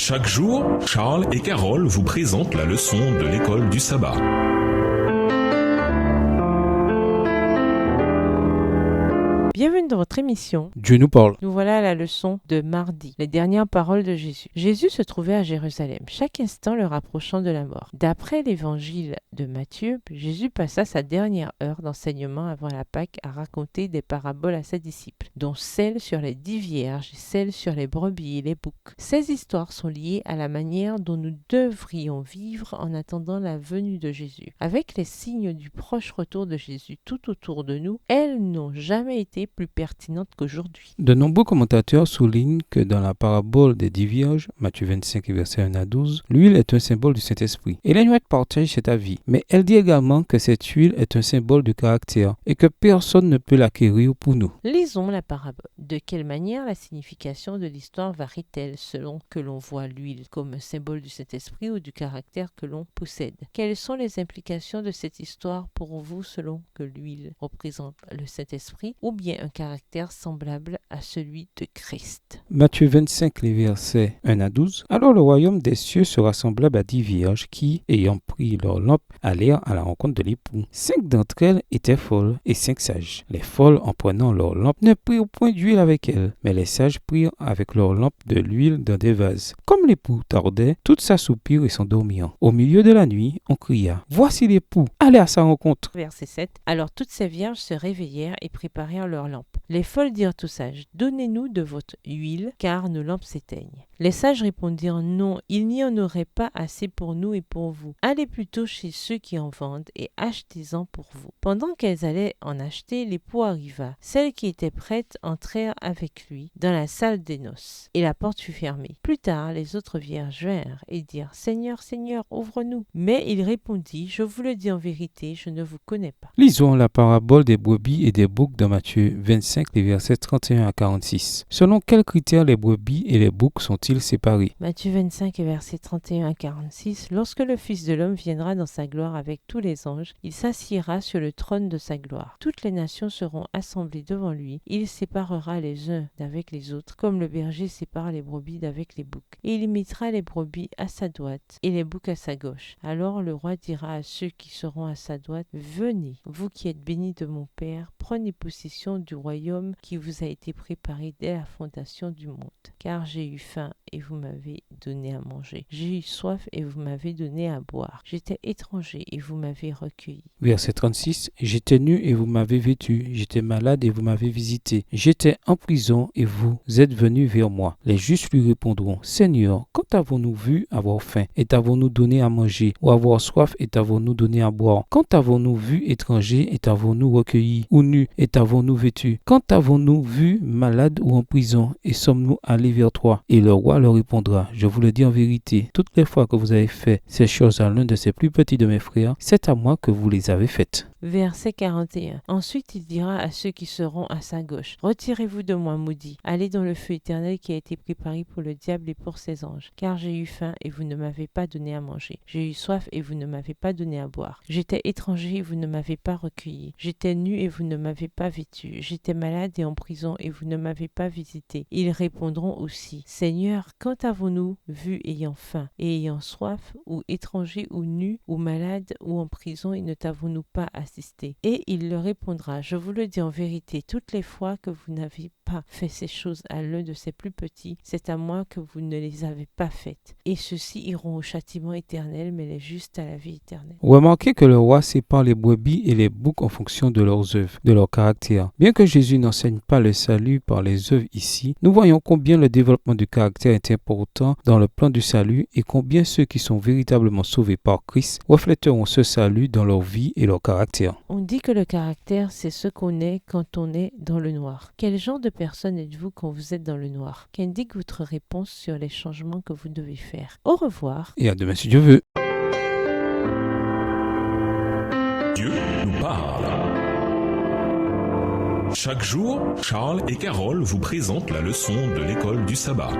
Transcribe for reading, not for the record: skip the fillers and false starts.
Chaque jour, Charles et Carole vous présentent la leçon de l'école du sabbat. Bienvenue dans votre émission. Dieu nous parle. Nous voilà à la leçon de mardi, les dernières paroles de Jésus. Jésus se trouvait à Jérusalem, chaque instant le rapprochant de la mort. D'après l'évangile de Matthieu, Jésus passa sa dernière heure d'enseignement avant la Pâque à raconter des paraboles à ses disciples, dont celle sur les 10 vierges et celle sur les brebis et les boucs. Ces histoires sont liées à la manière dont nous devrions vivre en attendant la venue de Jésus. Avec les signes du proche retour de Jésus tout autour de nous, elles n'ont jamais été plus pertinentes qu'aujourd'hui. De nombreux commentateurs soulignent que dans la parabole des 10 vierges, Matthieu 25, versets 1 à 12, l'huile est un symbole du Saint-Esprit. Ellen White partage cet avis, mais elle dit également que cette huile est un symbole du caractère et que personne ne peut l'acquérir pour nous. Lisons la parabole. De quelle manière la signification de l'histoire varie-t-elle selon que l'on voit l'huile comme un symbole du Saint-Esprit ou du caractère que l'on possède? Quelles sont les implications de cette histoire pour vous selon que l'huile représente le Saint-Esprit ou bien un caractère semblable à celui de Christ? Matthieu 25, les versets 1 à 12. Alors le royaume des cieux sera semblable à 10 vierges qui, ayant pris leur lampe, allèrent à la rencontre de l'époux. 5 d'entre elles étaient folles et 5 sages. Les folles, en prenant leur lampe, ne prirent point d'huile avec elles, mais les sages prirent avec leur lampe de l'huile dans des vases. Comme l'époux tardait, toutes s'assoupirent et s'endormirent. Au milieu de la nuit, on cria « Voici l'époux, allez à sa rencontre !» Verset 7. Alors toutes ces vierges se réveillèrent et préparèrent leurs lampes. Les folles dirent aux sages, « Donnez-nous de votre huile, car nos lampes s'éteignent. » Les sages répondirent, « Non, il n'y en aurait pas assez pour nous et pour vous. Allez plutôt chez ceux qui en vendent et achetez-en pour vous. » Pendant qu'elles allaient en acheter, l'époux arriva. Celles qui étaient prêtes entrèrent avec lui dans la salle des noces, et la porte fut fermée. Plus tard, les autres vierges vinrent et dirent, « Seigneur, Seigneur, ouvre-nous. » Mais il répondit, « Je vous le dis en vérité, je ne vous connais pas. » Lisons la parabole des brebis et des boucs dans Matthieu 25, les versets 31 à 46. Selon quels critères les brebis et les boucs sont-ils séparés? Matthieu 25, versets 31 à 46. Lorsque le Fils de l'homme viendra dans sa gloire avec tous les anges, il s'assiera sur le trône de sa gloire. Toutes les nations seront assemblées devant lui. Il séparera les uns d'avec les autres, comme le berger sépare les brebis d'avec les boucs. Et il mettra les brebis à sa droite et les boucs à sa gauche. Alors le roi dira à ceux qui seront à sa droite, « Venez, vous qui êtes bénis de mon Père, prenez possession du royaume qui vous a été préparé dès la fondation du monde. Car j'ai eu faim et vous m'avez donné à manger. J'ai eu soif et vous m'avez donné à boire. J'étais étranger et vous m'avez recueilli. » Verset 36. J'étais nu et vous m'avez vêtu. J'étais malade et vous m'avez visité. J'étais en prison et vous êtes venus vers moi. Les justes lui répondront, Seigneur, quand avons-nous vu avoir faim et t'avons-nous donné à manger, ou avoir soif et t'avons-nous donné à boire? Quand avons-nous vu étranger et t'avons-nous recueilli, ou nu et t'avons-nous vêtu? Quand avons-nous vu malade ou en prison et sommes-nous allés vers toi? Et le roi leur répondra, je vous le dis en vérité, toutes les fois que vous avez fait ces choses à l'un de ces plus petits de mes frères, c'est à moi que vous les avez faites. Verset 41. Ensuite il dira à ceux qui seront à sa gauche, retirez-vous de moi, maudits, allez dans le feu éternel qui a été préparé pour le diable et pour ses anges. Car j'ai eu faim et vous ne m'avez pas donné à manger. J'ai eu soif et vous ne m'avez pas donné à boire. J'étais étranger et vous ne m'avez pas recueilli. J'étais nu et vous ne m'avez pas vêtu. J'étais malade et en prison et vous ne m'avez pas visité. Ils répondront aussi, Seigneur, quand avons-nous vu ayant faim et ayant soif, ou étranger ou nu, ou malade ou en prison et ne t'avons-nous pas assisté? Et il leur répondra, je vous le dis en vérité, toutes les fois que vous n'avez pas fait ces choses à l'un de ces plus petits, c'est à moi que vous ne les avez pas faites. Et ceux-ci iront au châtiment éternel, mais les justes à la vie éternelle. Remarquez que le roi sépare les brebis et les boucs en fonction de leurs œuvres, de leur caractère. Bien que Jésus n'enseigne pas le salut par les œuvres ici, nous voyons combien le développement du caractère est important dans le plan du salut et combien ceux qui sont véritablement sauvés par Christ reflèteront ce salut dans leur vie et leur caractère. On dit que le caractère, c'est ce qu'on est quand on est dans le noir. Quel genre de personne êtes-vous quand vous êtes dans le noir? Qu'indique votre réponse sur les changements que vous devez faire? Au revoir. Et à demain si Dieu veut. Dieu nous parle. Chaque jour, Charles et Carole vous présentent la leçon de l'école du sabbat.